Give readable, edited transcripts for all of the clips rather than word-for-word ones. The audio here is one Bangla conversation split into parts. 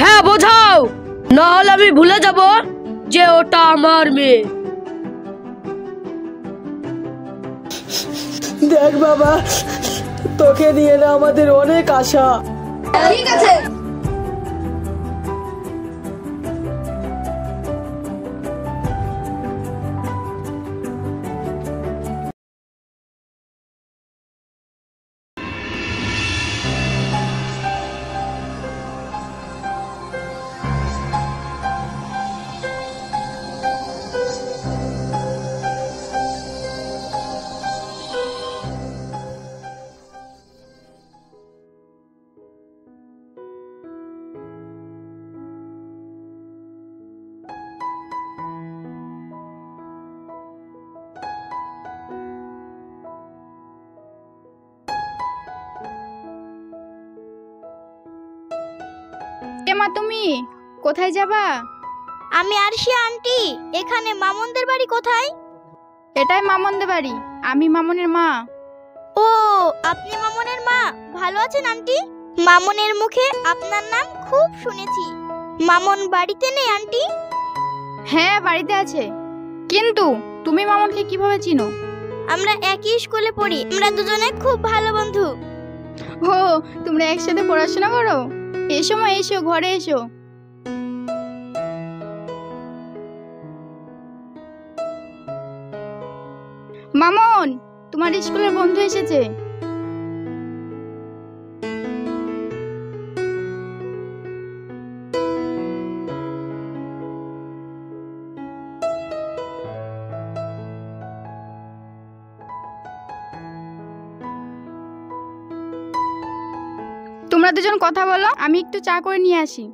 হ্যাঁ বোঝাও, না হলে আমি ভুলে যাব যে ওটা আমার মেয়ে। দেখ বাবা, তোকে নিয়ে না আমাদের অনেক আশা। ঠিক আছে। মা তুমি কোথায় যাবা? আমি আরশিয়া আন্টি। এখানে মামুনদের বাড়ি কোথায়? এটাই মামুনদের বাড়ি, আমি মামুনের মা। ও, আপনি মামুনের মা। ভালো আছেন আন্টি? মামুনের মুখে আপনার নাম খুব শুনেছি। মামুন বাড়িতে নেই আন্টি? হ্যাঁ বাড়িতে আছে। কিন্তু তুমি মামুনকে কিভাবে চিনো? আমরা একই স্কুলে পড়ি, আমরা দুজনে খুব ভালো বন্ধু। ও, তোমরা একসাথে পড়াশোনা করো? এসো মা, এসো ঘরে এসো। মামুন, তোমার স্কুলের বন্ধু এসেছে। তোমরা দুজন কথা বলো, আমি একটু চা করে নিয়ে আসি।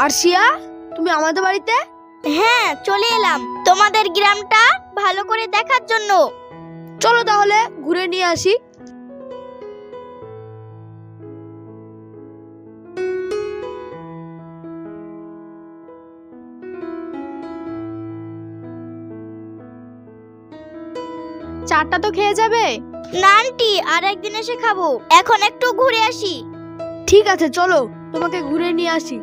আরশিয়া, তুমি আমাদের বাড়িতে? হ্যাঁ, চলে এলাম তোমাদের গ্রামটা ভালো করে দেখার জন্য। চলো তাহলে ঘুরে নিয়ে আসি। চাটা তো খেয়ে যাবে? না আন্টি, আর একদিন এসে খাবো। এখন একটু ঘুরে আসি। ঠিক আছে চলো, তোমাকে ঘুরে নিয়ে আসি।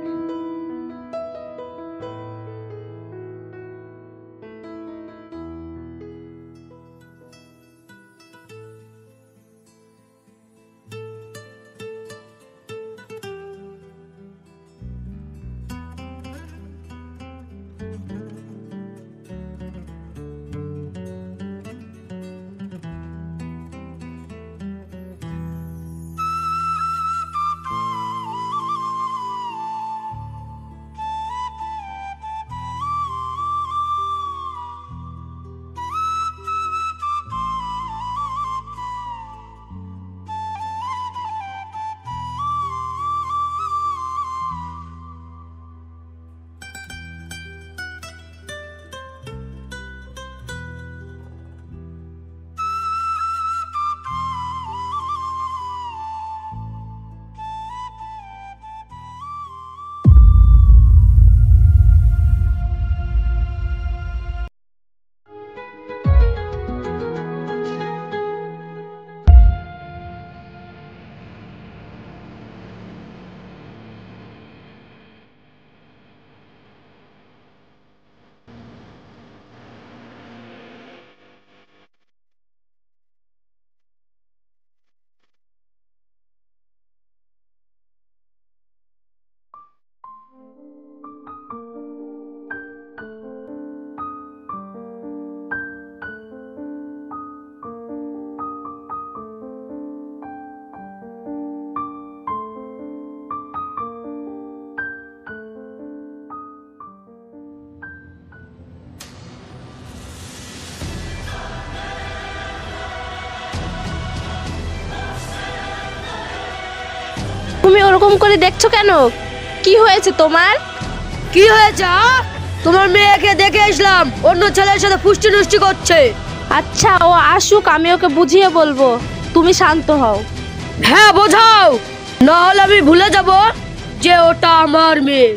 তুমি ওরকম করে দেখছো কেন? কি হয়েছে তোমার? কি হয়েছে? তোমার মেয়েকে দেখে আসলাম, অন্য ছেলের সাথে ফুষ্টি নুষ্টি করছে। আচ্ছা, ও আসুক, আমি ওকে বুঝিয়ে বলবো। তুমি শান্ত হও। হ্যাঁ বোঝাও, না হলে আমি ভুলে যাব যে ওটা আমার মেয়ে।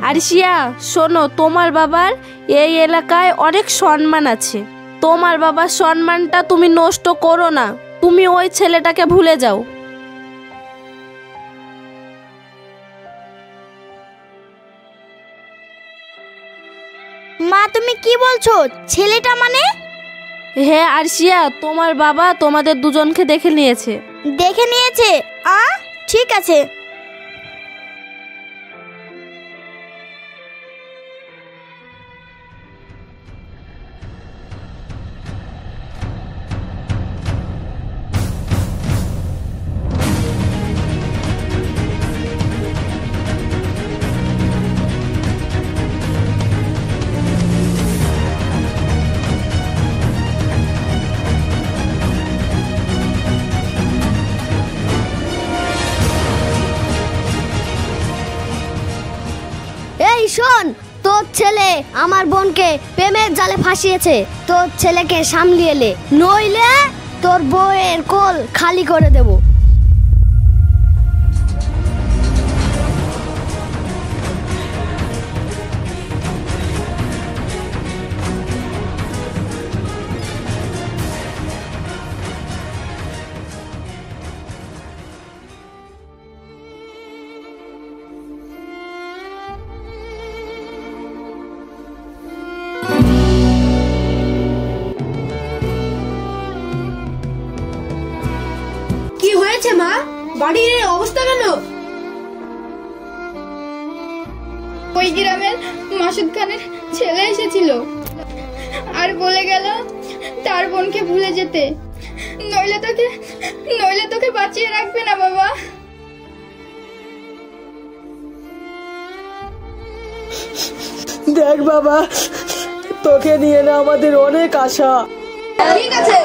আরশিয়া শোনো, তোমার বাবার এই এলাকায় অনেক সম্মান আছে। তোমার বাবার সম্মানটা তুমি নষ্ট করো না। তুমি ওই ছেলেটাকে ভুলে যাও। মা তুমি কি বলছো? ছেলেটা মানে? হ্যাঁ আরশিয়া, তোমার বাবা তোমাদের দুজনকে দেখে নিয়েছে। দেখে নিয়েছে? ঠিক আছে। এই শোন, তোর ছেলে আমার বোনকে প্রেমের জালে ফাঁসিয়েছে। তোর ছেলেকে সামলিয়ে নে, নইলে তোর বউয়ের কোল খালি করে দেব। কি হয়েছে মা? বাড়ির এই অবস্থা কেন? ওই গ্রামের মাসুদ খানের ছেলে এসেছিল আর বলে গেল তার বোনকে ভুলে যেতে, নইলে তোকে বাঁচিয়ে রাখবে না বাবা। দেখ বাবা, তোকে নিয়ে না আমাদের অনেক আশা। ঠিক আছে,